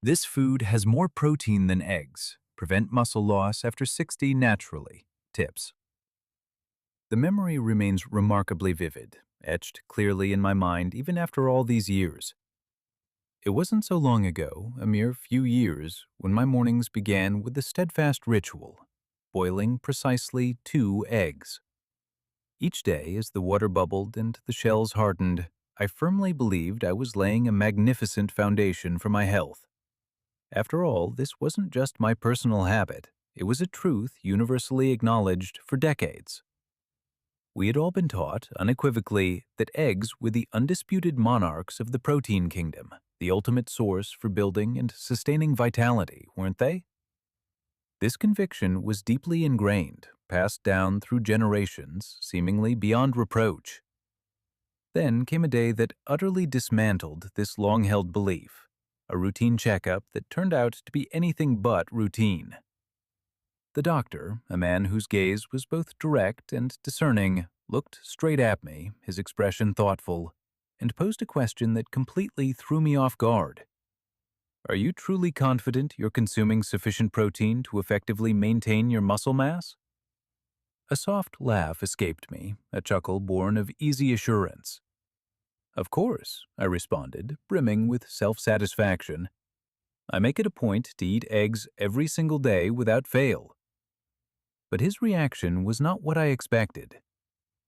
This food has more protein than eggs. Prevent muscle loss after 60 naturally. Tips. The memory remains remarkably vivid, etched clearly in my mind even after all these years. It wasn't so long ago, a mere few years, when my mornings began with the steadfast ritual, boiling precisely 2 eggs. Each day, as the water bubbled and the shells hardened, I firmly believed I was laying a magnificent foundation for my health. After all, this wasn't just my personal habit. It was a truth universally acknowledged for decades. We had all been taught, unequivocally, that eggs were the undisputed monarchs of the protein kingdom, the ultimate source for building and sustaining vitality, weren't they? This conviction was deeply ingrained, passed down through generations, seemingly beyond reproach. Then came a day that utterly dismantled this long-held belief, a routine checkup that turned out to be anything but routine. The doctor, a man whose gaze was both direct and discerning, looked straight at me, his expression thoughtful, and posed a question that completely threw me off guard. Are you truly confident you're consuming sufficient protein to effectively maintain your muscle mass? A soft laugh escaped me, a chuckle born of easy assurance. Of course, I responded, brimming with self-satisfaction. I make it a point to eat eggs every single day without fail. But his reaction was not what I expected.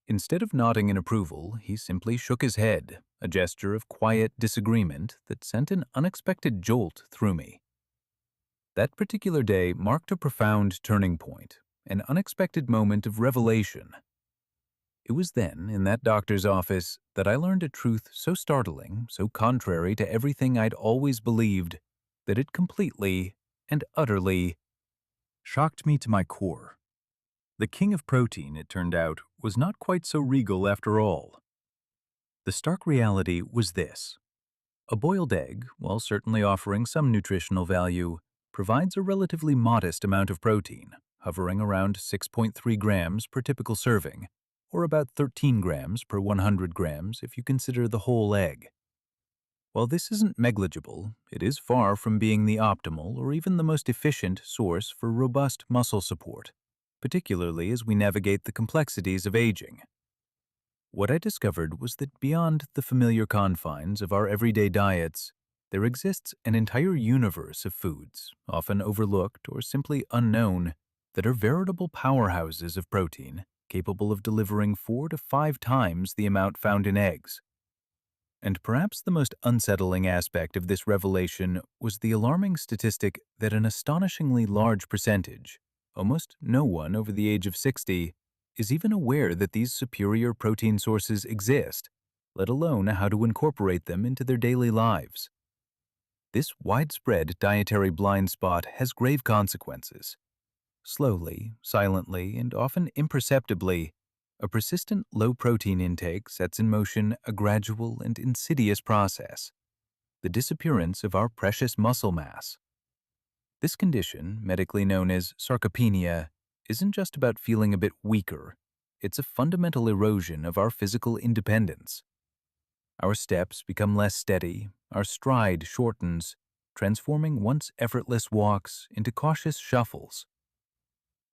Instead of nodding in approval, he simply shook his head, a gesture of quiet disagreement that sent an unexpected jolt through me. That particular day marked a profound turning point, an unexpected moment of revelation. It was then, in that doctor's office, that I learned a truth so startling, so contrary to everything I'd always believed, that it completely and utterly shocked me to my core. The king of protein, it turned out, was not quite so regal after all. The stark reality was this. A boiled egg, while certainly offering some nutritional value, provides a relatively modest amount of protein, hovering around 6.3 grams per typical serving, or about 13 grams per 100 grams if you consider the whole egg. While this isn't negligible, it is far from being the optimal or even the most efficient source for robust muscle support, particularly as we navigate the complexities of aging. What I discovered was that beyond the familiar confines of our everyday diets, there exists an entire universe of foods, often overlooked or simply unknown, that are veritable powerhouses of protein, capable of delivering 4 to 5 times the amount found in eggs. And perhaps the most unsettling aspect of this revelation was the alarming statistic that an astonishingly large percentage, almost no one over the age of 60, is even aware that these superior protein sources exist, let alone how to incorporate them into their daily lives. This widespread dietary blind spot has grave consequences. Slowly, silently, and often imperceptibly, a persistent low-protein intake sets in motion a gradual and insidious process, the disappearance of our precious muscle mass. This condition, medically known as sarcopenia, isn't just about feeling a bit weaker. It's a fundamental erosion of our physical independence. Our steps become less steady, our stride shortens, transforming once effortless walks into cautious shuffles.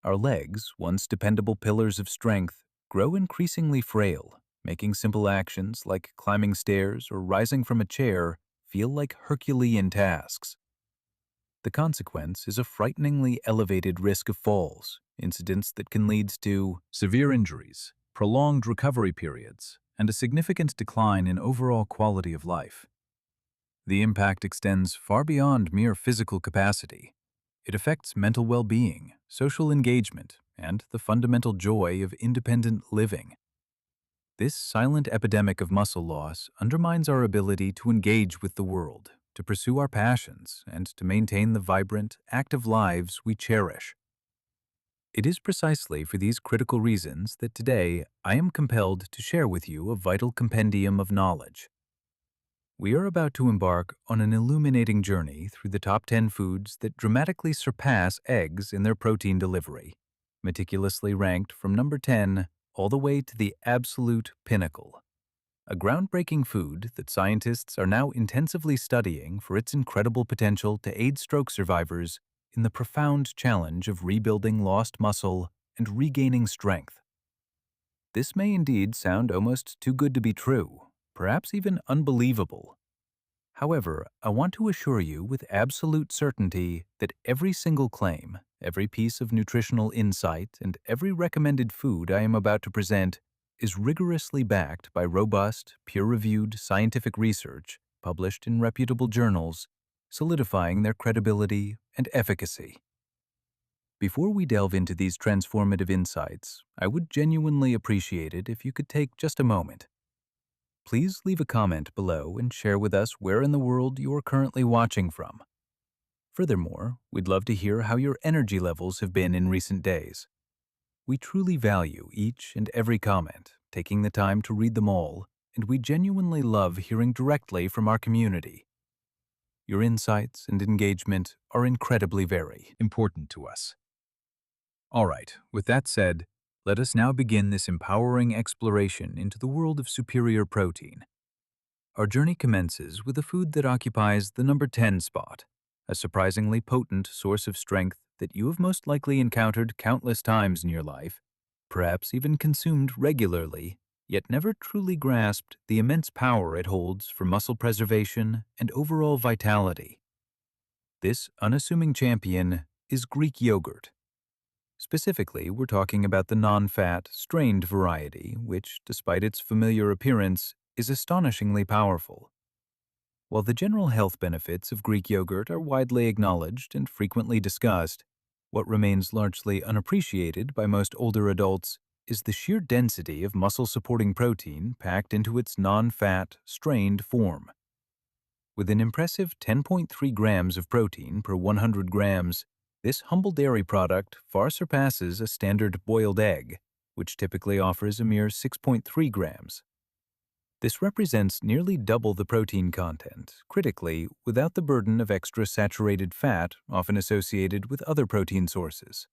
Our legs, once dependable pillars of strength, grow increasingly frail, making simple actions like climbing stairs or rising from a chair feel like Herculean tasks. The consequence is a frighteningly elevated risk of falls, incidents that can lead to severe injuries, prolonged recovery periods, and a significant decline in overall quality of life. The impact extends far beyond mere physical capacity. It affects mental well-being, social engagement, and the fundamental joy of independent living. This silent epidemic of muscle loss undermines our ability to engage with the world, to pursue our passions, and to maintain the vibrant, active lives we cherish. It is precisely for these critical reasons that today I am compelled to share with you a vital compendium of knowledge. We are about to embark on an illuminating journey through the top 10 foods that dramatically surpass eggs in their protein delivery, meticulously ranked from number 10 all the way to the absolute pinnacle. a groundbreaking food that scientists are now intensively studying for its incredible potential to aid stroke survivors in the profound challenge of rebuilding lost muscle and regaining strength. This may indeed sound almost too good to be true, perhaps even unbelievable. However, I want to assure you with absolute certainty that every single claim, every piece of nutritional insight, and every recommended food I am about to present is rigorously backed by robust, peer-reviewed scientific research published in reputable journals, solidifying their credibility and efficacy. Before we delve into these transformative insights, I would genuinely appreciate it if you could take just a moment. Please leave a comment below and share with us where in the world you are currently watching from. Furthermore, we'd love to hear how your energy levels have been in recent days. We truly value each and every comment, taking the time to read them all, and we genuinely love hearing directly from our community. Your insights and engagement are incredibly very important to us. All right, with that said, let us now begin this empowering exploration into the world of superior protein. Our journey commences with a food that occupies the number 10 spot, a surprisingly potent source of strength that you have most likely encountered countless times in your life, perhaps even consumed regularly, yet never truly grasped the immense power it holds for muscle preservation and overall vitality. This unassuming champion is Greek yogurt. Specifically, we're talking about the non-fat, strained variety, which, despite its familiar appearance, is astonishingly powerful. While the general health benefits of Greek yogurt are widely acknowledged and frequently discussed, what remains largely unappreciated by most older adults is the sheer density of muscle-supporting protein packed into its non-fat, strained form. With an impressive 10.3 grams of protein per 100 grams, this humble dairy product far surpasses a standard boiled egg, which typically offers a mere 6.3 grams. This represents nearly double the protein content, critically, without the burden of extra saturated fat often associated with other protein sources.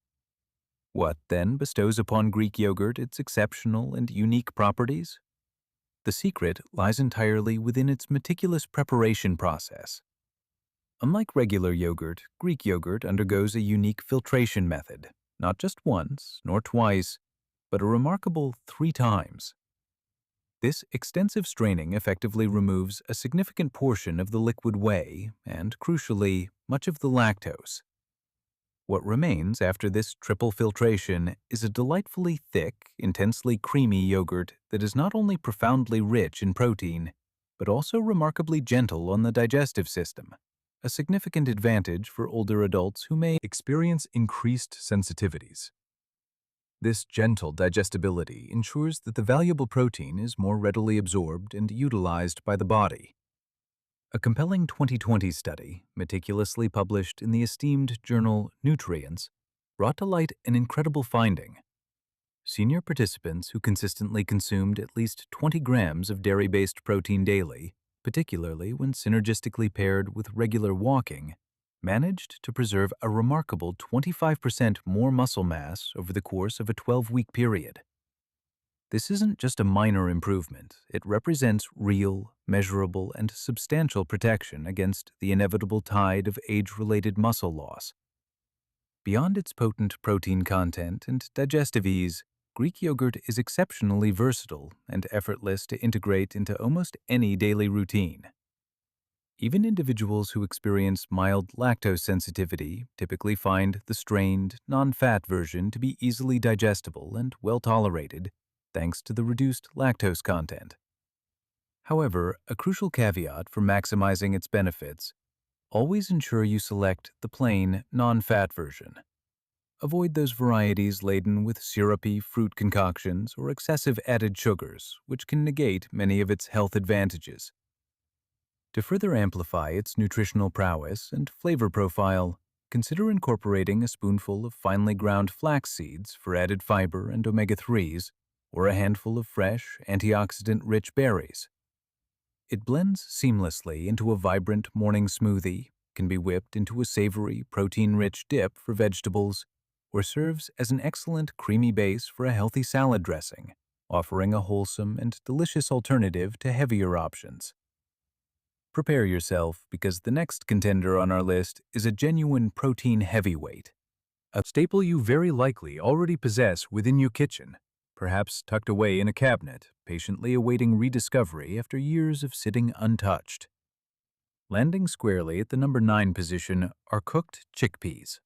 What, then, bestows upon Greek yogurt its exceptional and unique properties? The secret lies entirely within its meticulous preparation process. Unlike regular yogurt, Greek yogurt undergoes a unique filtration method, not just once nor twice, but a remarkable 3 times. This extensive straining effectively removes a significant portion of the liquid whey and, crucially, much of the lactose. What remains after this triple filtration is a delightfully thick, intensely creamy yogurt that is not only profoundly rich in protein, but also remarkably gentle on the digestive system, a significant advantage for older adults who may experience increased sensitivities. This gentle digestibility ensures that the valuable protein is more readily absorbed and utilized by the body. A compelling 2020 study, meticulously published in the esteemed journal Nutrients, brought to light an incredible finding. Senior participants who consistently consumed at least 20 grams of dairy-based protein daily, particularly when synergistically paired with regular walking, managed to preserve a remarkable 25% more muscle mass over the course of a 12-week period. This isn't just a minor improvement, it represents real, measurable, and substantial protection against the inevitable tide of age-related muscle loss. Beyond its potent protein content and digestive ease, Greek yogurt is exceptionally versatile and effortless to integrate into almost any daily routine. Even individuals who experience mild lactose sensitivity typically find the strained, non-fat version to be easily digestible and well-tolerated, thanks to the reduced lactose content. However, a crucial caveat for maximizing its benefits: always ensure you select the plain, non-fat version. Avoid those varieties laden with syrupy fruit concoctions or excessive added sugars, which can negate many of its health advantages. To further amplify its nutritional prowess and flavor profile, consider incorporating a spoonful of finely ground flax seeds for added fiber and omega-3s, or a handful of fresh, antioxidant-rich berries. It blends seamlessly into a vibrant morning smoothie, can be whipped into a savory, protein-rich dip for vegetables, or serves as an excellent creamy base for a healthy salad dressing, offering a wholesome and delicious alternative to heavier options. Prepare yourself because the next contender on our list is a genuine protein heavyweight, a staple you very likely already possess within your kitchen, perhaps tucked away in a cabinet, patiently awaiting rediscovery after years of sitting untouched. Landing squarely at the number 9 position are cooked chickpeas.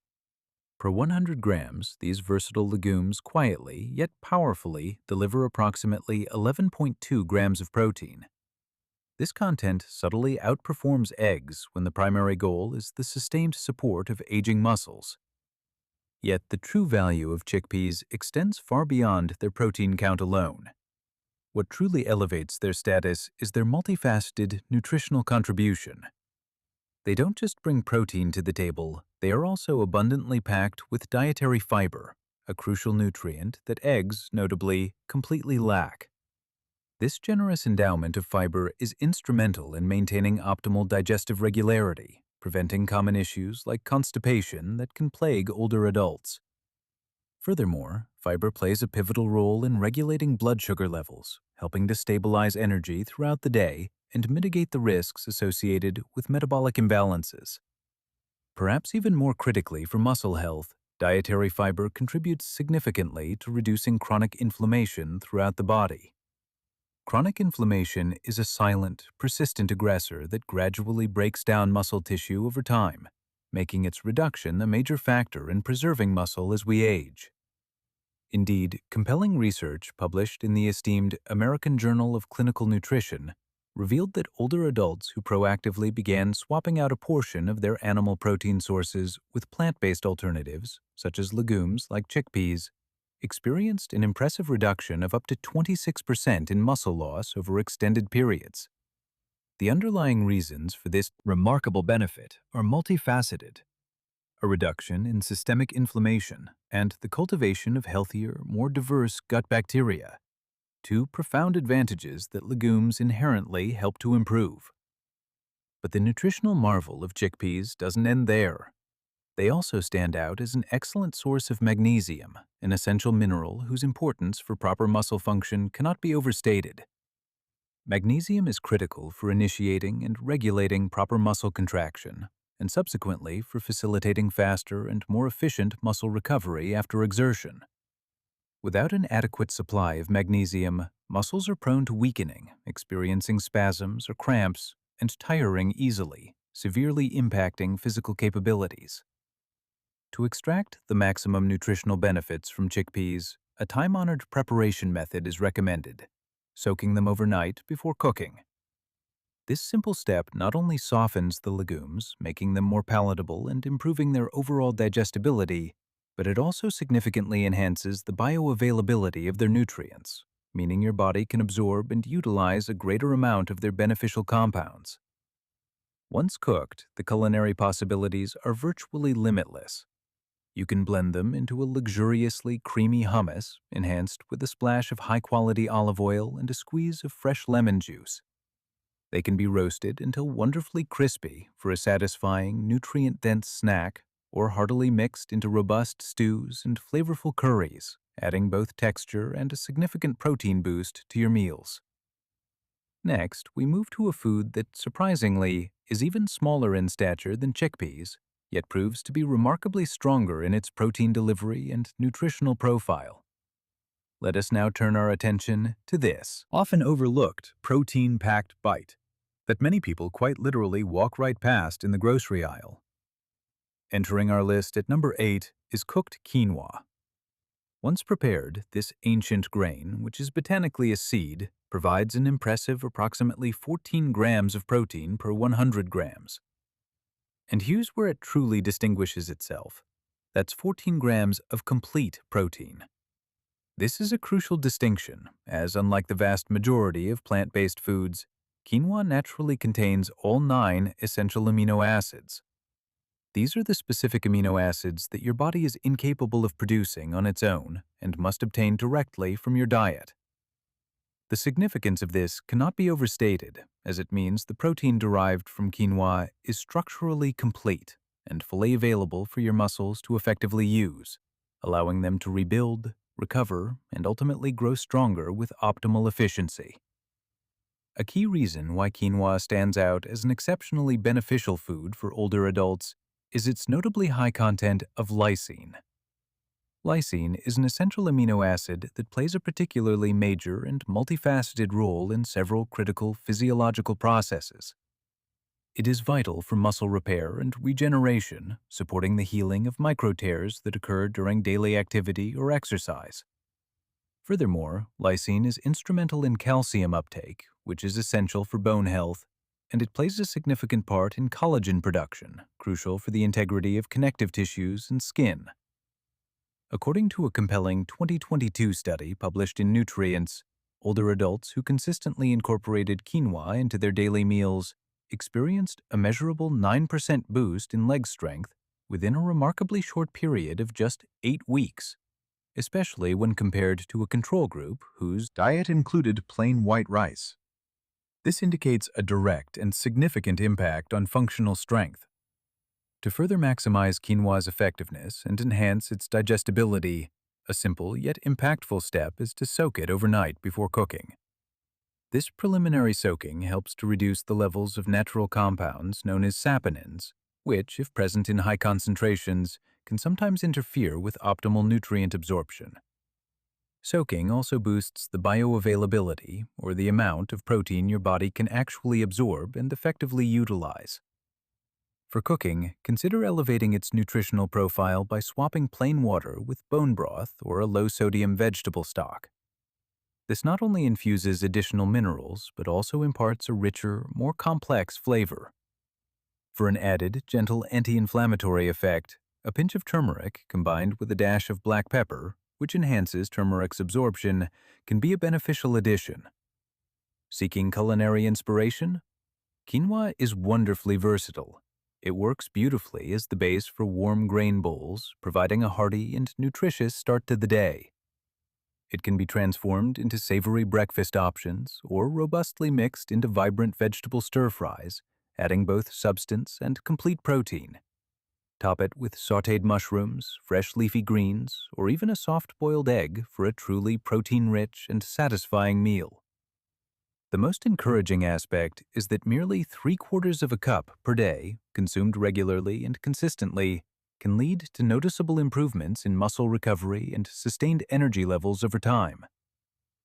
Per 100 grams, these versatile legumes quietly yet powerfully deliver approximately 11.2 grams of protein. This content subtly outperforms eggs when the primary goal is the sustained support of aging muscles. Yet the true value of chickpeas extends far beyond their protein count alone. What truly elevates their status is their multifaceted nutritional contribution. They don't just bring protein to the table, they are also abundantly packed with dietary fiber, a crucial nutrient that eggs, notably, completely lack. This generous endowment of fiber is instrumental in maintaining optimal digestive regularity, preventing common issues like constipation that can plague older adults. Furthermore, fiber plays a pivotal role in regulating blood sugar levels, helping to stabilize energy throughout the day and mitigate the risks associated with metabolic imbalances. Perhaps even more critically for muscle health, dietary fiber contributes significantly to reducing chronic inflammation throughout the body. Chronic inflammation is a silent, persistent aggressor that gradually breaks down muscle tissue over time, making its reduction a major factor in preserving muscle as we age. Indeed, compelling research published in the esteemed American Journal of Clinical Nutrition revealed that older adults who proactively began swapping out a portion of their animal protein sources with plant-based alternatives, such as legumes like chickpeas, experienced an impressive reduction of up to 26% in muscle loss over extended periods. The underlying reasons for this remarkable benefit are multifaceted: a reduction in systemic inflammation and the cultivation of healthier, more diverse gut bacteria, two profound advantages that legumes inherently help to improve. But the nutritional marvel of chickpeas doesn't end there. They also stand out as an excellent source of magnesium, an essential mineral whose importance for proper muscle function cannot be overstated. Magnesium is critical for initiating and regulating proper muscle contraction, and subsequently for facilitating faster and more efficient muscle recovery after exertion. Without an adequate supply of magnesium, muscles are prone to weakening, experiencing spasms or cramps, and tiring easily, severely impacting physical capabilities. To extract the maximum nutritional benefits from chickpeas, a time-honored preparation method is recommended: soaking them overnight before cooking. This simple step not only softens the legumes, making them more palatable and improving their overall digestibility, but it also significantly enhances the bioavailability of their nutrients, meaning your body can absorb and utilize a greater amount of their beneficial compounds. Once cooked, the culinary possibilities are virtually limitless. You can blend them into a luxuriously creamy hummus, enhanced with a splash of high-quality olive oil and a squeeze of fresh lemon juice. They can be roasted until wonderfully crispy for a satisfying, nutrient-dense snack, or heartily mixed into robust stews and flavorful curries, adding both texture and a significant protein boost to your meals. Next, we move to a food that, surprisingly, is even smaller in stature than chickpeas, yet proves to be remarkably stronger in its protein delivery and nutritional profile. Let us now turn our attention to this often overlooked protein-packed bite that many people quite literally walk right past in the grocery aisle. Entering our list at number 8 is cooked quinoa. Once prepared, this ancient grain, which is botanically a seed, provides an impressive approximately 14 grams of protein per 100 grams. And here's where it truly distinguishes itself. That's 14 grams of complete protein. This is a crucial distinction, as unlike the vast majority of plant-based foods, quinoa naturally contains all 9 essential amino acids. These are the specific amino acids that your body is incapable of producing on its own and must obtain directly from your diet. The significance of this cannot be overstated, as it means the protein derived from quinoa is structurally complete and fully available for your muscles to effectively use, allowing them to rebuild, recover, and ultimately grow stronger with optimal efficiency. A key reason why quinoa stands out as an exceptionally beneficial food for older adults is its notably high content of lysine. Lysine is an essential amino acid that plays a particularly major and multifaceted role in several critical physiological processes. It is vital for muscle repair and regeneration, supporting the healing of microtears that occur during daily activity or exercise. Furthermore, lysine is instrumental in calcium uptake, which is essential for bone health, and it plays a significant part in collagen production, crucial for the integrity of connective tissues and skin. According to a compelling 2022 study published in Nutrients, older adults who consistently incorporated quinoa into their daily meals experienced a measurable 9% boost in leg strength within a remarkably short period of just 8 weeks, especially when compared to a control group whose diet included plain white rice. This indicates a direct and significant impact on functional strength. To further maximize quinoa's effectiveness and enhance its digestibility, a simple yet impactful step is to soak it overnight before cooking. This preliminary soaking helps to reduce the levels of natural compounds known as saponins, which, if present in high concentrations, can sometimes interfere with optimal nutrient absorption. Soaking also boosts the bioavailability, or the amount of protein your body can actually absorb and effectively utilize. For cooking, consider elevating its nutritional profile by swapping plain water with bone broth or a low-sodium vegetable stock. This not only infuses additional minerals, but also imparts a richer, more complex flavor. For an added, gentle anti-inflammatory effect, a pinch of turmeric combined with a dash of black pepper, which enhances turmeric's absorption, can be a beneficial addition. Seeking culinary inspiration? Quinoa is wonderfully versatile. It works beautifully as the base for warm grain bowls, providing a hearty and nutritious start to the day. It can be transformed into savory breakfast options or robustly mixed into vibrant vegetable stir-fries, adding both substance and complete protein. Top it with sautéed mushrooms, fresh leafy greens, or even a soft-boiled egg for a truly protein-rich and satisfying meal. The most encouraging aspect is that merely 3/4 of a cup per day, consumed regularly and consistently, can lead to noticeable improvements in muscle recovery and sustained energy levels over time.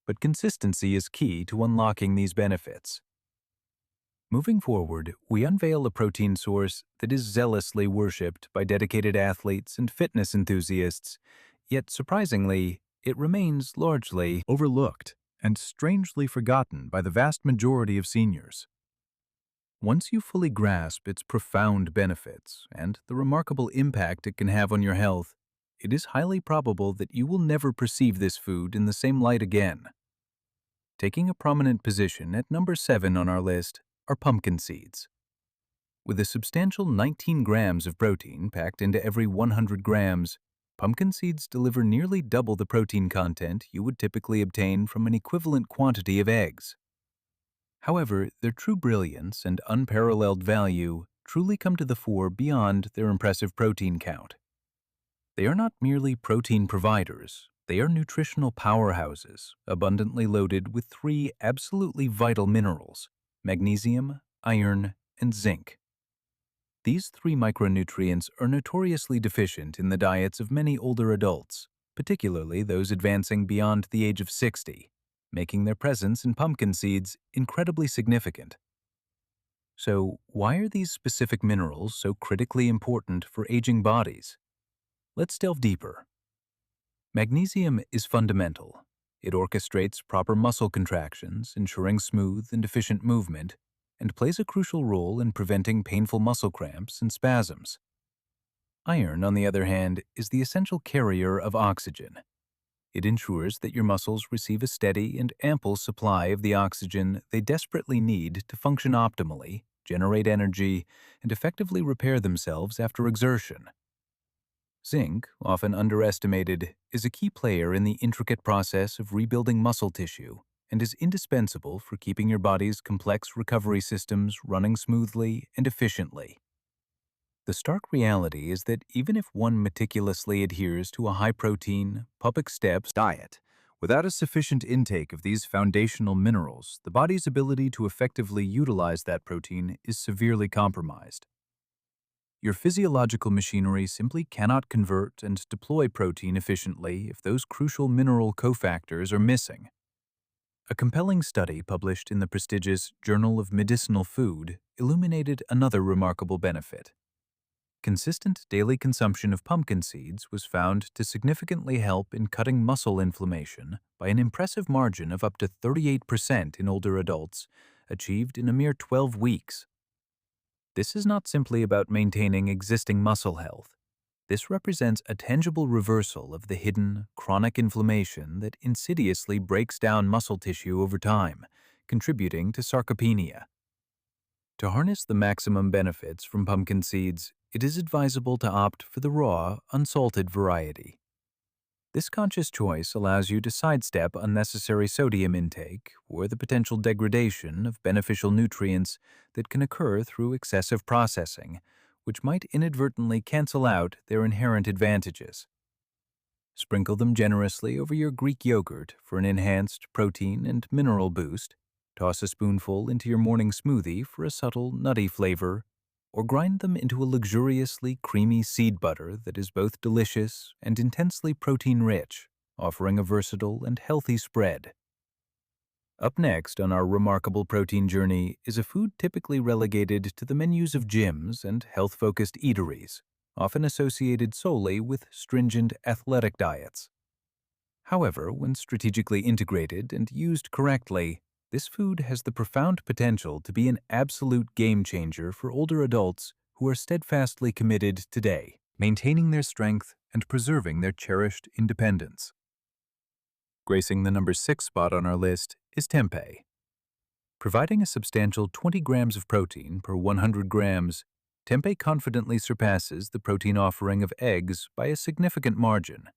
But consistency is key to unlocking these benefits. Moving forward, we unveil a protein source that is zealously worshipped by dedicated athletes and fitness enthusiasts, yet surprisingly, it remains largely overlooked and strangely forgotten by the vast majority of seniors. Once you fully grasp its profound benefits and the remarkable impact it can have on your health, it is highly probable that you will never perceive this food in the same light again. Taking a prominent position at number 7 on our list are pumpkin seeds. With a substantial 19 grams of protein packed into every 100 grams, pumpkin seeds deliver nearly double the protein content you would typically obtain from an equivalent quantity of eggs. However, their true brilliance and unparalleled value truly come to the fore beyond their impressive protein count. They are not merely protein providers, they are nutritional powerhouses, abundantly loaded with 3 absolutely vital minerals: magnesium, iron, and zinc. These 3 micronutrients are notoriously deficient in the diets of many older adults, particularly those advancing beyond the age of 60, making their presence in pumpkin seeds incredibly significant. So, why are these specific minerals so critically important for aging bodies? Let's delve deeper. Magnesium is fundamental. It orchestrates proper muscle contractions, ensuring smooth and efficient movement, and plays a crucial role in preventing painful muscle cramps and spasms. Iron, on the other hand, is the essential carrier of oxygen. It ensures that your muscles receive a steady and ample supply of the oxygen they desperately need to function optimally, generate energy, and effectively repair themselves after exertion. Zinc, often underestimated, is a key player in the intricate process of rebuilding muscle tissue and is indispensable for keeping your body's complex recovery systems running smoothly and efficiently. The stark reality is that even if one meticulously adheres to a high-protein, pubic steps diet, without a sufficient intake of these foundational minerals, the body's ability to effectively utilize that protein is severely compromised. Your physiological machinery simply cannot convert and deploy protein efficiently if those crucial mineral cofactors are missing. A compelling study published in the prestigious Journal of Medicinal Food illuminated another remarkable benefit. Consistent daily consumption of pumpkin seeds was found to significantly help in cutting muscle inflammation by an impressive margin of up to 38% in older adults, achieved in a mere 12 weeks. This is not simply about maintaining existing muscle health. This represents a tangible reversal of the hidden, chronic inflammation that insidiously breaks down muscle tissue over time, contributing to sarcopenia. To harness the maximum benefits from pumpkin seeds, it is advisable to opt for the raw, unsalted variety. This conscious choice allows you to sidestep unnecessary sodium intake or the potential degradation of beneficial nutrients that can occur through excessive processing, which might inadvertently cancel out their inherent advantages. Sprinkle them generously over your Greek yogurt for an enhanced protein and mineral boost. Toss a spoonful into your morning smoothie for a subtle, nutty flavor, or grind them into a luxuriously creamy seed butter that is both delicious and intensely protein-rich, offering a versatile and healthy spread. Up next on our remarkable protein journey is a food typically relegated to the menus of gyms and health-focused eateries, often associated solely with stringent athletic diets. However, when strategically integrated and used correctly, this food has the profound potential to be an absolute game-changer for older adults who are steadfastly committed today, maintaining their strength and preserving their cherished independence. Gracing the number 6 spot on our list is tempeh. Providing a substantial 20 grams of protein per 100 grams, tempeh confidently surpasses the protein offering of eggs by a significant margin.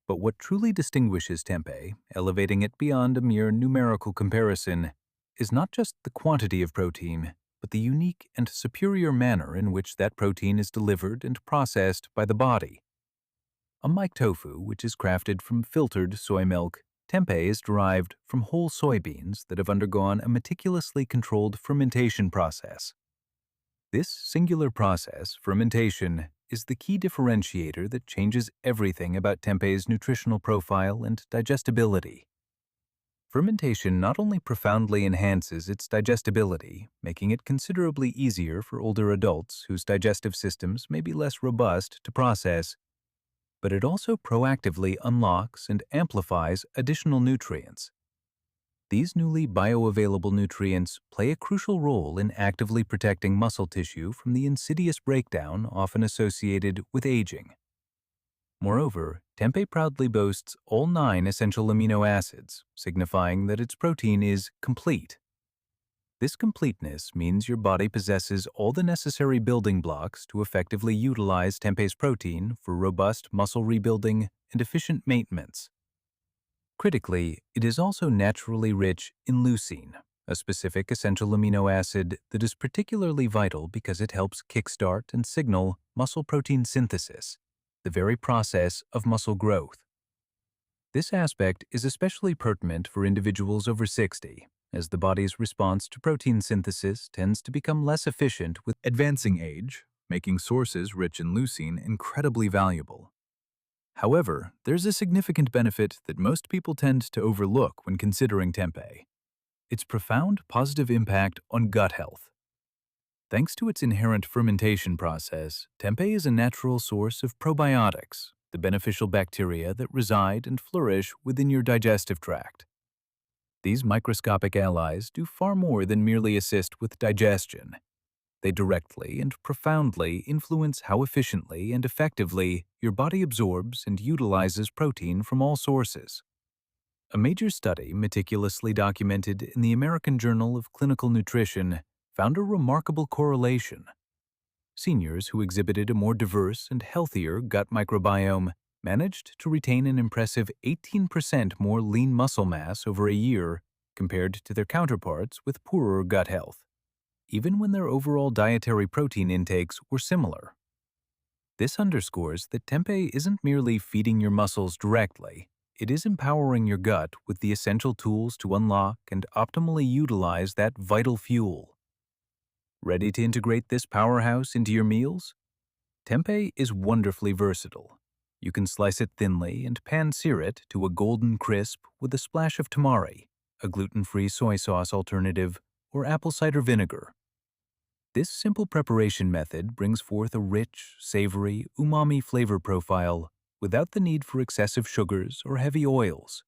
But what truly distinguishes tempeh, elevating it beyond a mere numerical comparison, is not just the quantity of protein, but the unique and superior manner in which that protein is delivered and processed by the body. Unlike tofu, which is crafted from filtered soy milk, tempeh is derived from whole soybeans that have undergone a meticulously controlled fermentation process. This singular process, fermentation, is the key differentiator that changes everything about tempeh's nutritional profile and digestibility. Fermentation not only profoundly enhances its digestibility, making it considerably easier for older adults whose digestive systems may be less robust to process, but it also proactively unlocks and amplifies additional nutrients. These newly bioavailable nutrients play a crucial role in actively protecting muscle tissue from the insidious breakdown often associated with aging. Moreover, tempeh proudly boasts all 9 essential amino acids, signifying that its protein is complete. This completeness means your body possesses all the necessary building blocks to effectively utilize tempeh's protein for robust muscle rebuilding and efficient maintenance. Critically, it is also naturally rich in leucine, a specific essential amino acid that is particularly vital because it helps kickstart and signal muscle protein synthesis, the very process of muscle growth. This aspect is especially pertinent for individuals over 60, as the body's response to protein synthesis tends to become less efficient with advancing age, making sources rich in leucine incredibly valuable. However, there's a significant benefit that most people tend to overlook when considering tempeh: its profound positive impact on gut health. Thanks to its inherent fermentation process, tempeh is a natural source of probiotics, the beneficial bacteria that reside and flourish within your digestive tract. These microscopic allies do far more than merely assist with digestion. They directly and profoundly influence how efficiently and effectively your body absorbs and utilizes protein from all sources. A major study meticulously documented in the American Journal of Clinical Nutrition found a remarkable correlation. Seniors who exhibited a more diverse and healthier gut microbiome managed to retain an impressive 18% more lean muscle mass over a year compared to their counterparts with poorer gut health. even when their overall dietary protein intakes were similar. This underscores that tempeh isn't merely feeding your muscles directly, it is empowering your gut with the essential tools to unlock and optimally utilize that vital fuel. Ready to integrate this powerhouse into your meals? Tempeh is wonderfully versatile. You can slice it thinly and pan-sear it to a golden crisp with a splash of tamari, a gluten-free soy sauce alternative, or apple cider vinegar. This simple preparation method brings forth a rich, savory, umami flavor profile without the need for excessive sugars or heavy oils.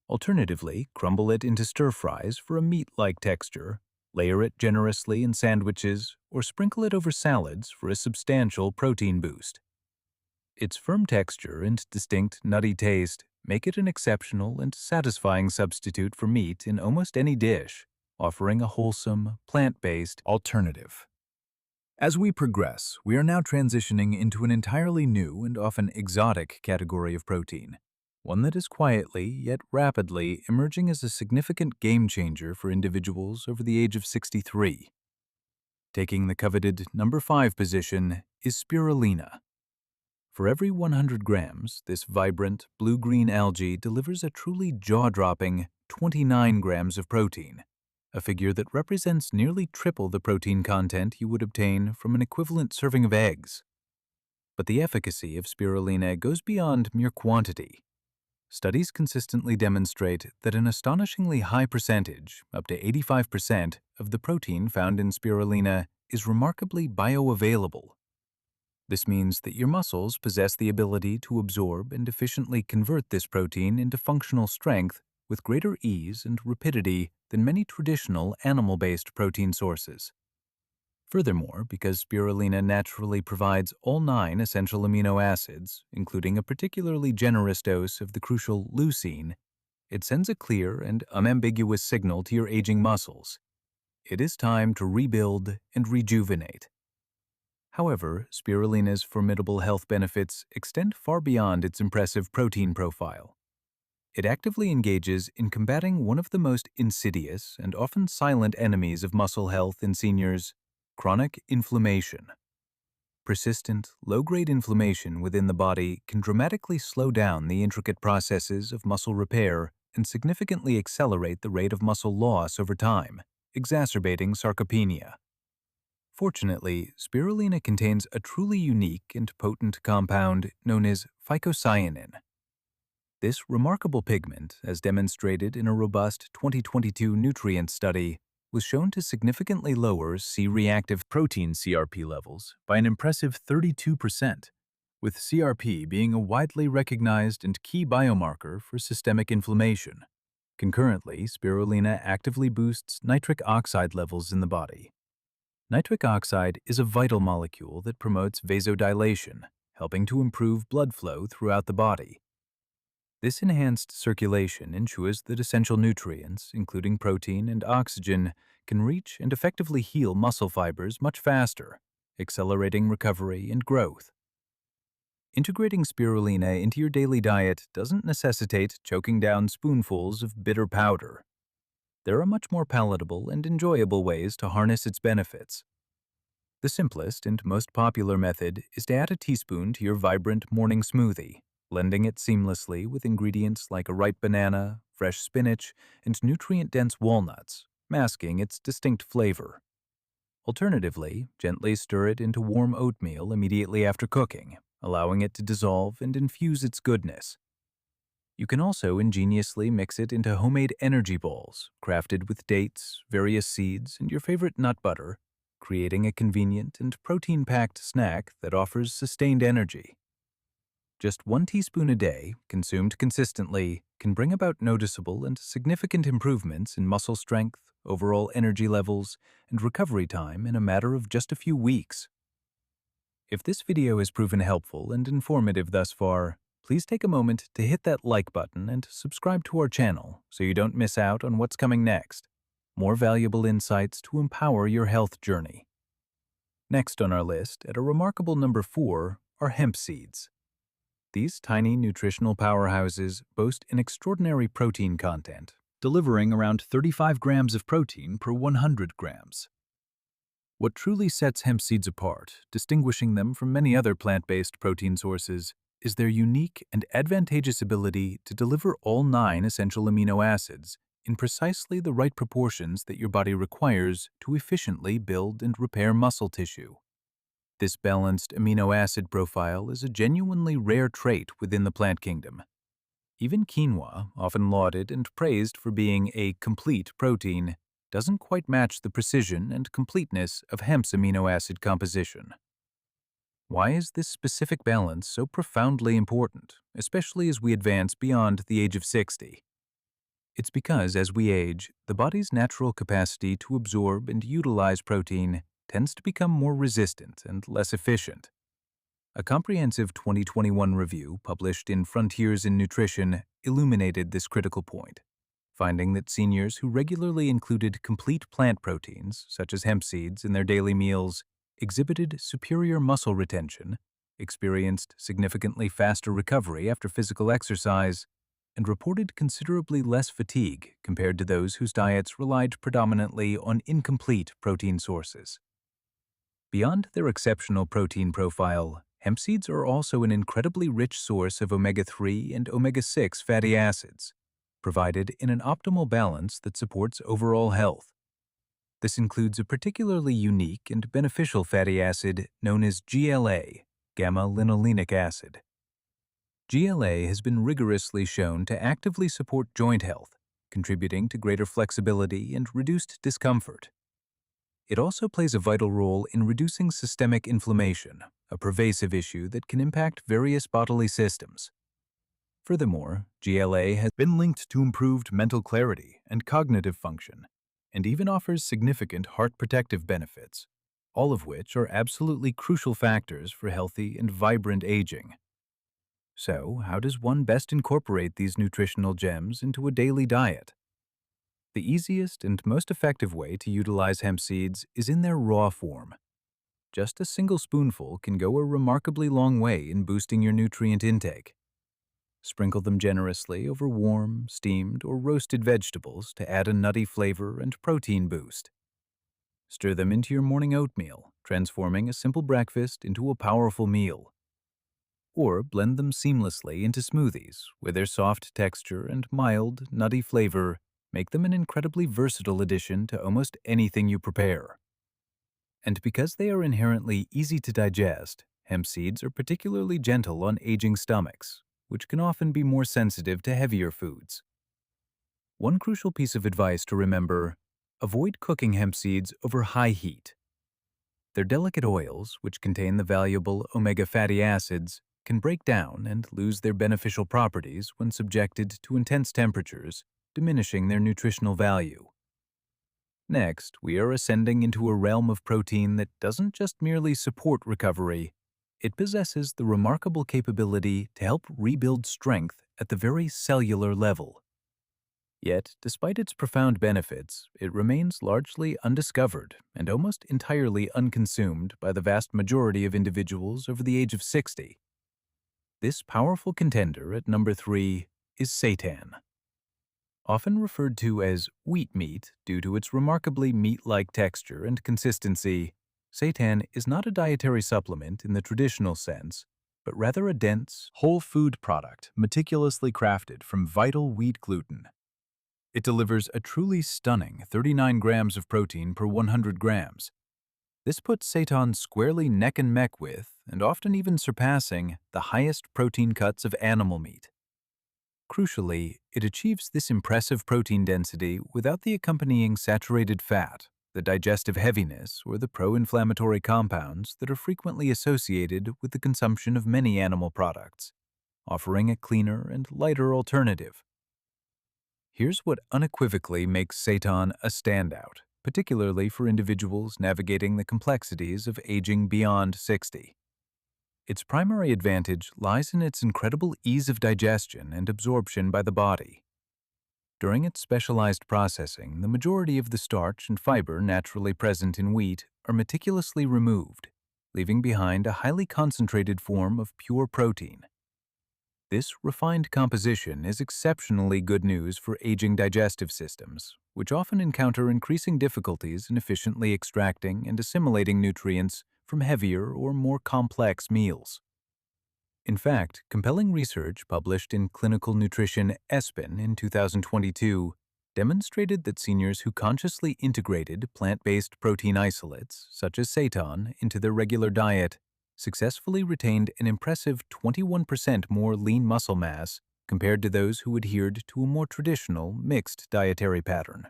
Alternatively, crumble it into stir-fries for a meat-like texture, layer it generously in sandwiches, or sprinkle it over salads for a substantial protein boost. Its firm texture and distinct nutty taste make it an exceptional and satisfying substitute for meat in almost any dish, offering a wholesome, plant-based alternative. As we progress, we are now transitioning into an entirely new and often exotic category of protein, one that is quietly yet rapidly emerging as a significant game-changer for individuals over the age of 63. Taking the coveted number 5 position is spirulina. For every 100 grams, this vibrant, blue-green algae delivers a truly jaw-dropping 29 grams of protein, a figure that represents nearly triple the protein content you would obtain from an equivalent serving of eggs. But the efficacy of spirulina goes beyond mere quantity. Studies consistently demonstrate that an astonishingly high percentage, up to 85%, of the protein found in spirulina is remarkably bioavailable. This means that your muscles possess the ability to absorb and efficiently convert this protein into functional strength with greater ease and rapidity than many traditional animal-based protein sources. Furthermore, because spirulina naturally provides all 9 essential amino acids, including a particularly generous dose of the crucial leucine, it sends a clear and unambiguous signal to your aging muscles. It is time to rebuild and rejuvenate. However, spirulina's formidable health benefits extend far beyond its impressive protein profile. It actively engages in combating one of the most insidious and often silent enemies of muscle health in seniors: chronic inflammation. Persistent, low-grade inflammation within the body can dramatically slow down the intricate processes of muscle repair and significantly accelerate the rate of muscle loss over time, exacerbating sarcopenia. Fortunately, spirulina contains a truly unique and potent compound known as phycocyanin. This remarkable pigment, as demonstrated in a robust 2022 nutrient study, was shown to significantly lower C-reactive protein CRP levels by an impressive 32%, with CRP being a widely recognized and key biomarker for systemic inflammation. Concurrently, spirulina actively boosts nitric oxide levels in the body. Nitric oxide is a vital molecule that promotes vasodilation, helping to improve blood flow throughout the body. This enhanced circulation ensures that essential nutrients, including protein and oxygen, can reach and effectively heal muscle fibers much faster, accelerating recovery and growth. Integrating spirulina into your daily diet doesn't necessitate choking down spoonfuls of bitter powder. There are much more palatable and enjoyable ways to harness its benefits. The simplest and most popular method is to add a teaspoon to your vibrant morning smoothie, blending it seamlessly with ingredients like a ripe banana, fresh spinach, and nutrient-dense walnuts, masking its distinct flavor. Alternatively, gently stir it into warm oatmeal immediately after cooking, allowing it to dissolve and infuse its goodness. You can also ingeniously mix it into homemade energy balls, crafted with dates, various seeds, and your favorite nut butter, creating a convenient and protein-packed snack that offers sustained energy. Just 1 teaspoon a day, consumed consistently, can bring about noticeable and significant improvements in muscle strength, overall energy levels, and recovery time in a matter of just a few weeks. If this video has proven helpful and informative thus far, please take a moment to hit that like button and subscribe to our channel so you don't miss out on what's coming next. More valuable insights to empower your health journey. Next on our list, at a remarkable number 4, are hemp seeds. These tiny nutritional powerhouses boast an extraordinary protein content, delivering around 35 grams of protein per 100 grams. What truly sets hemp seeds apart, distinguishing them from many other plant-based protein sources, is their unique and advantageous ability to deliver all 9 essential amino acids in precisely the right proportions that your body requires to efficiently build and repair muscle tissue. This balanced amino acid profile is a genuinely rare trait within the plant kingdom. Even quinoa, often lauded and praised for being a complete protein, doesn't quite match the precision and completeness of hemp's amino acid composition. Why is this specific balance so profoundly important, especially as we advance beyond the age of 60? It's because as we age, the body's natural capacity to absorb and utilize protein tends to become more resistant and less efficient. A comprehensive 2021 review published in Frontiers in Nutrition illuminated this critical point, finding that seniors who regularly included complete plant proteins, such as hemp seeds, in their daily meals exhibited superior muscle retention, experienced significantly faster recovery after physical exercise, and reported considerably less fatigue compared to those whose diets relied predominantly on incomplete protein sources. Beyond their exceptional protein profile, hemp seeds are also an incredibly rich source of omega-3 and omega-6 fatty acids, provided in an optimal balance that supports overall health. This includes a particularly unique and beneficial fatty acid known as GLA, gamma-linolenic acid. GLA has been rigorously shown to actively support joint health, contributing to greater flexibility and reduced discomfort. It also plays a vital role in reducing systemic inflammation, a pervasive issue that can impact various bodily systems. Furthermore, GLA has been linked to improved mental clarity and cognitive function, and even offers significant heart protective benefits, all of which are absolutely crucial factors for healthy and vibrant aging. So, how does one best incorporate these nutritional gems into a daily diet? The easiest and most effective way to utilize hemp seeds is in their raw form. Just a single spoonful can go a remarkably long way in boosting your nutrient intake. Sprinkle them generously over warm, steamed, or roasted vegetables to add a nutty flavor and protein boost. Stir them into your morning oatmeal, transforming a simple breakfast into a powerful meal. Or blend them seamlessly into smoothies, where their soft texture and mild, nutty flavor make them an incredibly versatile addition to almost anything you prepare. And because they are inherently easy to digest, hemp seeds are particularly gentle on aging stomachs, which can often be more sensitive to heavier foods. One crucial piece of advice to remember: avoid cooking hemp seeds over high heat. Their delicate oils, which contain the valuable omega fatty acids, can break down and lose their beneficial properties when subjected to intense temperatures, diminishing their nutritional value. Next, we are ascending into a realm of protein that doesn't just merely support recovery, it possesses the remarkable capability to help rebuild strength at the very cellular level. Yet, despite its profound benefits, it remains largely undiscovered and almost entirely unconsumed by the vast majority of individuals over the age of 60. This powerful contender at number 3 is seitan. Often referred to as wheat meat due to its remarkably meat-like texture and consistency, seitan is not a dietary supplement in the traditional sense, but rather a dense, whole food product meticulously crafted from vital wheat gluten. It delivers a truly stunning 39 grams of protein per 100 grams. This puts seitan squarely neck and neck with, and often even surpassing, the highest protein cuts of animal meat. Crucially, it achieves this impressive protein density without the accompanying saturated fat, the digestive heaviness, or the pro-inflammatory compounds that are frequently associated with the consumption of many animal products, offering a cleaner and lighter alternative. Here's what unequivocally makes seitan a standout, particularly for individuals navigating the complexities of aging beyond 60. Its primary advantage lies in its incredible ease of digestion and absorption by the body. During its specialized processing, the majority of the starch and fiber naturally present in wheat are meticulously removed, leaving behind a highly concentrated form of pure protein. This refined composition is exceptionally good news for aging digestive systems, which often encounter increasing difficulties in efficiently extracting and assimilating nutrients from heavier or more complex meals. In fact, compelling research published in Clinical Nutrition ESPN in 2022 demonstrated that seniors who consciously integrated plant-based protein isolates, such as seitan, into their regular diet successfully retained an impressive 21% more lean muscle mass compared to those who adhered to a more traditional, mixed dietary pattern.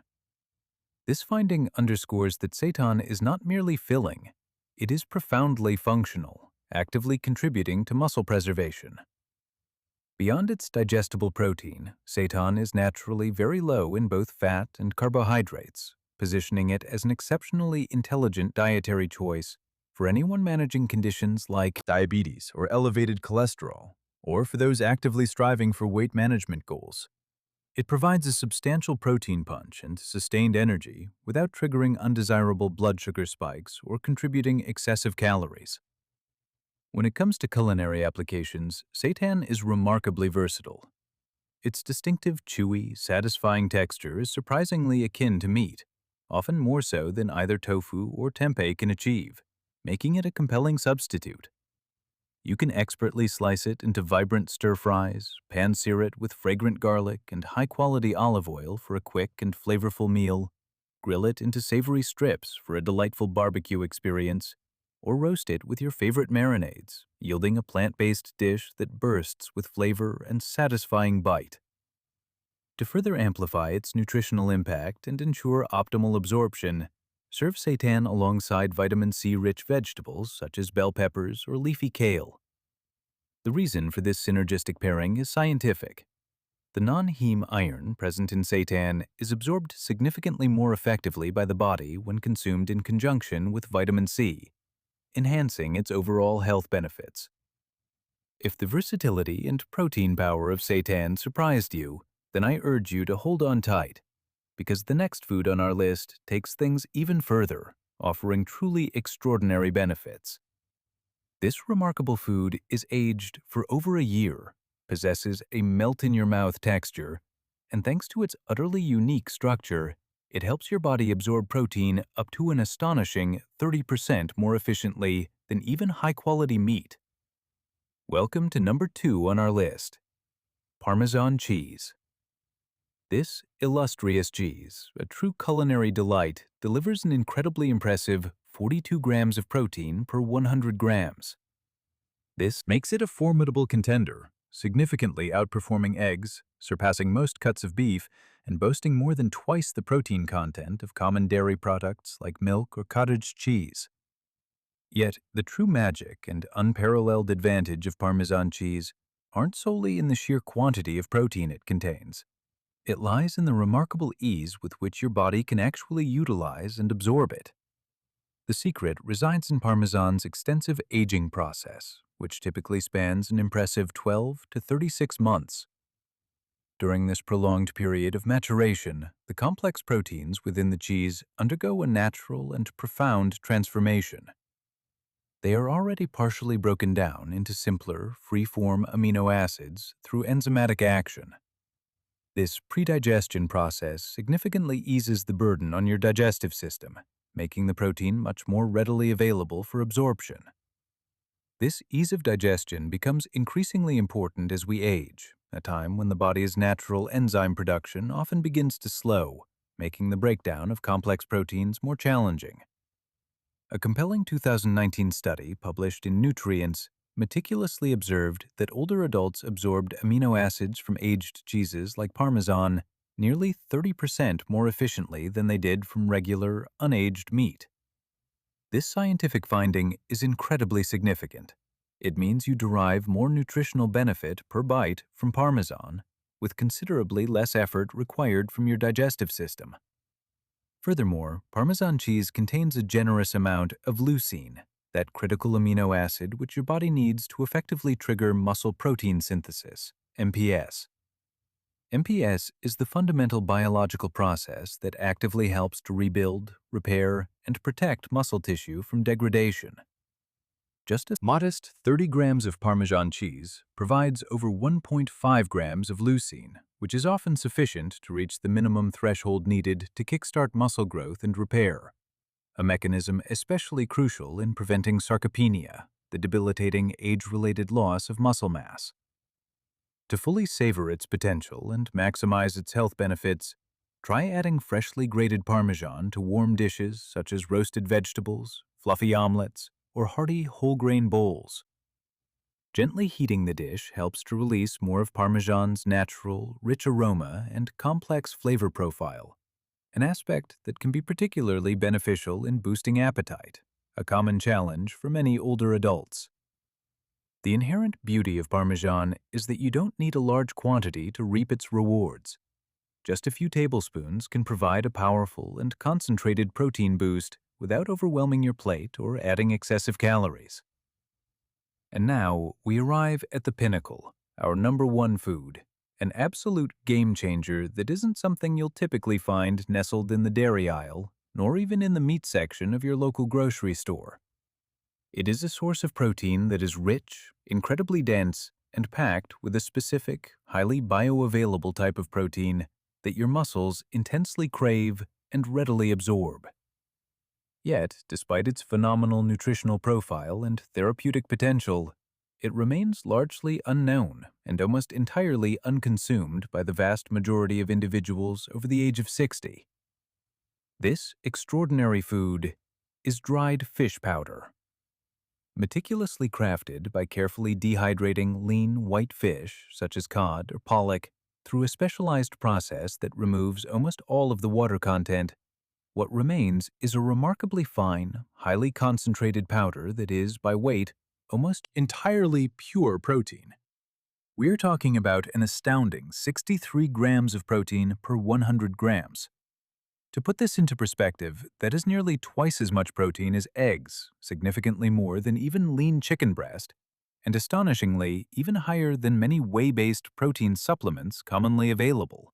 This finding underscores that seitan is not merely filling, it is profoundly functional, actively contributing to muscle preservation. Beyond its digestible protein, seitan is naturally very low in both fat and carbohydrates, positioning it as an exceptionally intelligent dietary choice for anyone managing conditions like diabetes or elevated cholesterol, or for those actively striving for weight management goals. It provides a substantial protein punch and sustained energy without triggering undesirable blood sugar spikes or contributing excessive calories. When it comes to culinary applications, seitan is remarkably versatile. Its distinctive, chewy, satisfying texture is surprisingly akin to meat, often more so than either tofu or tempeh can achieve, making it a compelling substitute. You can expertly slice it into vibrant stir-fries, pan-sear it with fragrant garlic and high-quality olive oil for a quick and flavorful meal, grill it into savory strips for a delightful barbecue experience, or roast it with your favorite marinades, yielding a plant-based dish that bursts with flavor and satisfying bite. To further amplify its nutritional impact and ensure optimal absorption, serve seitan alongside vitamin C-rich vegetables such as bell peppers or leafy kale. The reason for this synergistic pairing is scientific. The non-heme iron present in seitan is absorbed significantly more effectively by the body when consumed in conjunction with vitamin C, enhancing its overall health benefits. If the versatility and protein power of seitan surprised you, then I urge you to hold on tight, because the next food on our list takes things even further, offering truly extraordinary benefits. This remarkable food is aged for over a year, possesses a melt-in-your-mouth texture, and thanks to its utterly unique structure, it helps your body absorb protein up to an astonishing 30% more efficiently than even high-quality meat. Welcome to number 2 on our list, Parmesan cheese. This illustrious cheese, a true culinary delight, delivers an incredibly impressive 42 grams of protein per 100 grams. This makes it a formidable contender, significantly outperforming eggs, surpassing most cuts of beef, and boasting more than twice the protein content of common dairy products like milk or cottage cheese. Yet, the true magic and unparalleled advantage of Parmesan cheese aren't solely in the sheer quantity of protein it contains. It lies in the remarkable ease with which your body can actually utilize and absorb it. The secret resides in Parmesan's extensive aging process, which typically spans an impressive 12 to 36 months. During this prolonged period of maturation, the complex proteins within the cheese undergo a natural and profound transformation. They are already partially broken down into simpler, free-form amino acids through enzymatic action. This predigestion process significantly eases the burden on your digestive system, making the protein much more readily available for absorption. This ease of digestion becomes increasingly important as we age, a time when the body's natural enzyme production often begins to slow, making the breakdown of complex proteins more challenging. A compelling 2019 study published in Nutrients meticulously observed that older adults absorbed amino acids from aged cheeses like Parmesan nearly 30% more efficiently than they did from regular, unaged meat. This scientific finding is incredibly significant. It means you derive more nutritional benefit per bite from Parmesan, with considerably less effort required from your digestive system. Furthermore, Parmesan cheese contains a generous amount of leucine, that critical amino acid which your body needs to effectively trigger muscle protein synthesis, MPS. MPS is the fundamental biological process that actively helps to rebuild, repair, and protect muscle tissue from degradation. Just a modest 30 grams of Parmesan cheese provides over 1.5 grams of leucine, which is often sufficient to reach the minimum threshold needed to kickstart muscle growth and repair, a mechanism especially crucial in preventing sarcopenia, the debilitating age-related loss of muscle mass. To fully savor its potential and maximize its health benefits, try adding freshly grated Parmesan to warm dishes such as roasted vegetables, fluffy omelets, or hearty whole-grain bowls. Gently heating the dish helps to release more of Parmesan's natural, rich aroma and complex flavor profile, an aspect that can be particularly beneficial in boosting appetite, a common challenge for many older adults. The inherent beauty of Parmesan is that you don't need a large quantity to reap its rewards. Just a few tablespoons can provide a powerful and concentrated protein boost without overwhelming your plate or adding excessive calories. And now we arrive at the pinnacle, our number one food, an absolute game changer that isn't something you'll typically find nestled in the dairy aisle, nor even in the meat section of your local grocery store. It is a source of protein that is rich, incredibly dense, and packed with a specific, highly bioavailable type of protein that your muscles intensely crave and readily absorb. Yet, despite its phenomenal nutritional profile and therapeutic potential, it remains largely unknown and almost entirely unconsumed by the vast majority of individuals over the age of 60. This extraordinary food is dried fish powder. Meticulously crafted by carefully dehydrating lean white fish, such as cod or pollock, through a specialized process that removes almost all of the water content, what remains is a remarkably fine, highly concentrated powder that is, by weight, almost entirely pure protein. We're talking about an astounding 63 grams of protein per 100 grams. To put this into perspective, that is nearly twice as much protein as eggs, significantly more than even lean chicken breast, and astonishingly even higher than many whey-based protein supplements commonly available.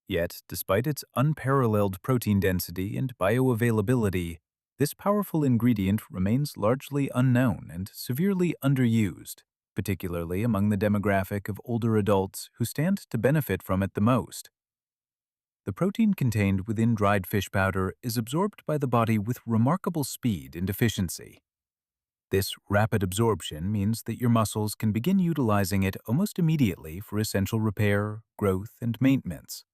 Yet, despite its unparalleled protein density and bioavailability, this powerful ingredient remains largely unknown and severely underused, particularly among the demographic of older adults who stand to benefit from it the most. The protein contained within dried fish powder is absorbed by the body with remarkable speed and efficiency. This rapid absorption means that your muscles can begin utilizing it almost immediately for essential repair, growth, and maintenance.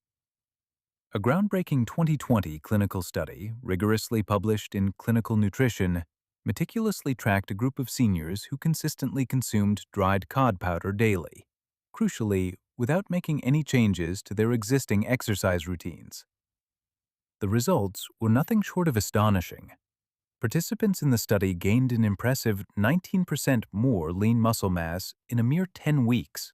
A groundbreaking 2020 clinical study, rigorously published in Clinical Nutrition, meticulously tracked a group of seniors who consistently consumed dried cod powder daily, crucially, without making any changes to their existing exercise routines. The results were nothing short of astonishing. Participants in the study gained an impressive 19% more lean muscle mass in a mere 10 weeks.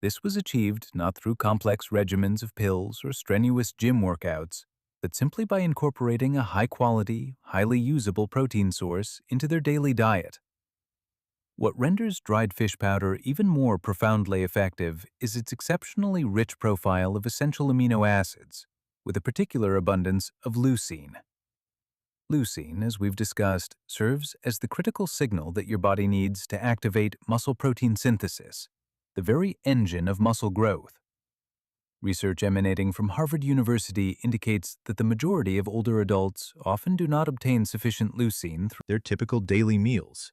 This was achieved not through complex regimens of pills or strenuous gym workouts, but simply by incorporating a high-quality, highly usable protein source into their daily diet. What renders dried fish powder even more profoundly effective is its exceptionally rich profile of essential amino acids, with a particular abundance of leucine. Leucine, as we've discussed, serves as the critical signal that your body needs to activate muscle protein synthesis, the very engine of muscle growth. Research emanating from Harvard University indicates that the majority of older adults often do not obtain sufficient leucine through their typical daily meals.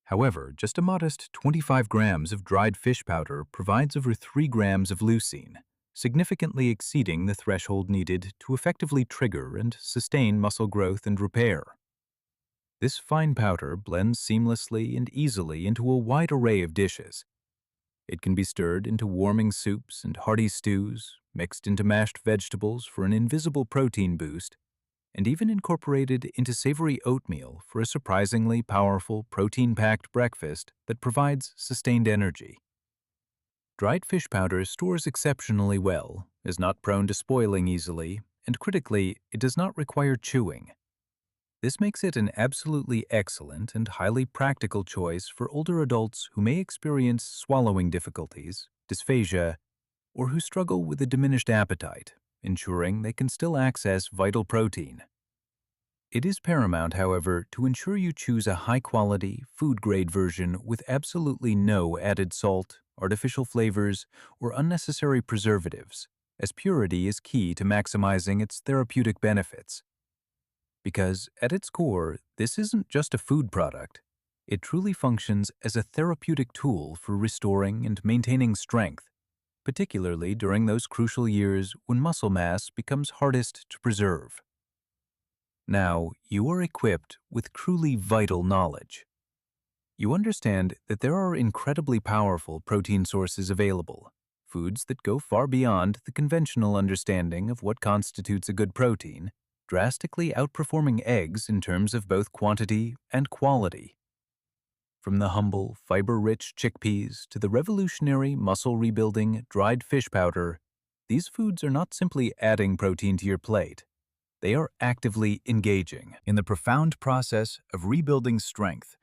However, just a modest 25 grams of dried fish powder provides over 3 grams of leucine, significantly exceeding the threshold needed to effectively trigger and sustain muscle growth and repair. This fine powder blends seamlessly and easily into a wide array of dishes. It can be stirred into warming soups and hearty stews, mixed into mashed vegetables for an invisible protein boost, and even incorporated into savory oatmeal for a surprisingly powerful protein-packed breakfast that provides sustained energy. Dried fish powder stores exceptionally well, is not prone to spoiling easily, and critically, it does not require chewing. This makes it an absolutely excellent and highly practical choice for older adults who may experience swallowing difficulties, dysphagia, or who struggle with a diminished appetite, ensuring they can still access vital protein. It is paramount, however, to ensure you choose a high-quality, food-grade version with absolutely no added salt, artificial flavors, or unnecessary preservatives, as purity is key to maximizing its therapeutic benefits. Because at its core, this isn't just a food product. It truly functions as a therapeutic tool for restoring and maintaining strength, particularly during those crucial years when muscle mass becomes hardest to preserve. Now, you are equipped with truly vital knowledge. You understand that there are incredibly powerful protein sources available, foods that go far beyond the conventional understanding of what constitutes a good protein, drastically outperforming eggs in terms of both quantity and quality. From the humble, fiber-rich chickpeas to the revolutionary muscle-rebuilding dried fish powder, these foods are not simply adding protein to your plate. They are actively engaging in the profound process of rebuilding strength,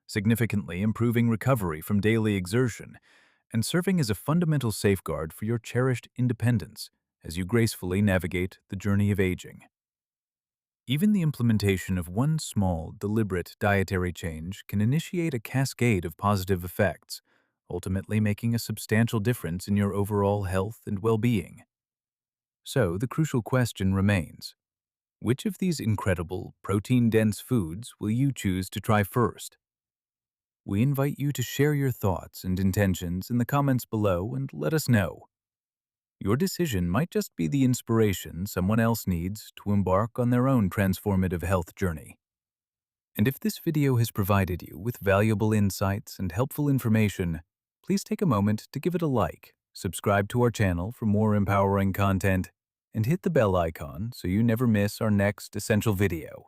significantly improving recovery from daily exertion, and serving as a fundamental safeguard for your cherished independence as you gracefully navigate the journey of aging. Even the implementation of one small, deliberate dietary change can initiate a cascade of positive effects, ultimately making a substantial difference in your overall health and well-being. So, the crucial question remains: which of these incredible, protein-dense foods will you choose to try first? We invite you to share your thoughts and intentions in the comments below and let us know. Your decision might just be the inspiration someone else needs to embark on their own transformative health journey. And if this video has provided you with valuable insights and helpful information, please take a moment to give it a like, subscribe to our channel for more empowering content, and hit the bell icon so you never miss our next essential video.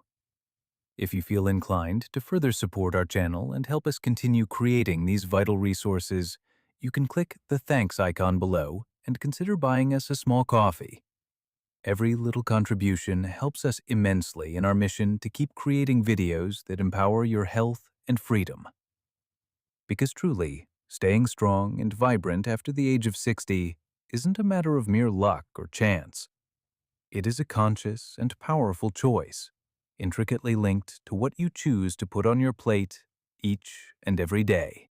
If you feel inclined to further support our channel and help us continue creating these vital resources, you can click the thanks icon below and consider buying us a small coffee. Every little contribution helps us immensely in our mission to keep creating videos that empower your health and freedom. Because truly, staying strong and vibrant after the age of 60 isn't a matter of mere luck or chance. It is a conscious and powerful choice, intricately linked to what you choose to put on your plate each and every day.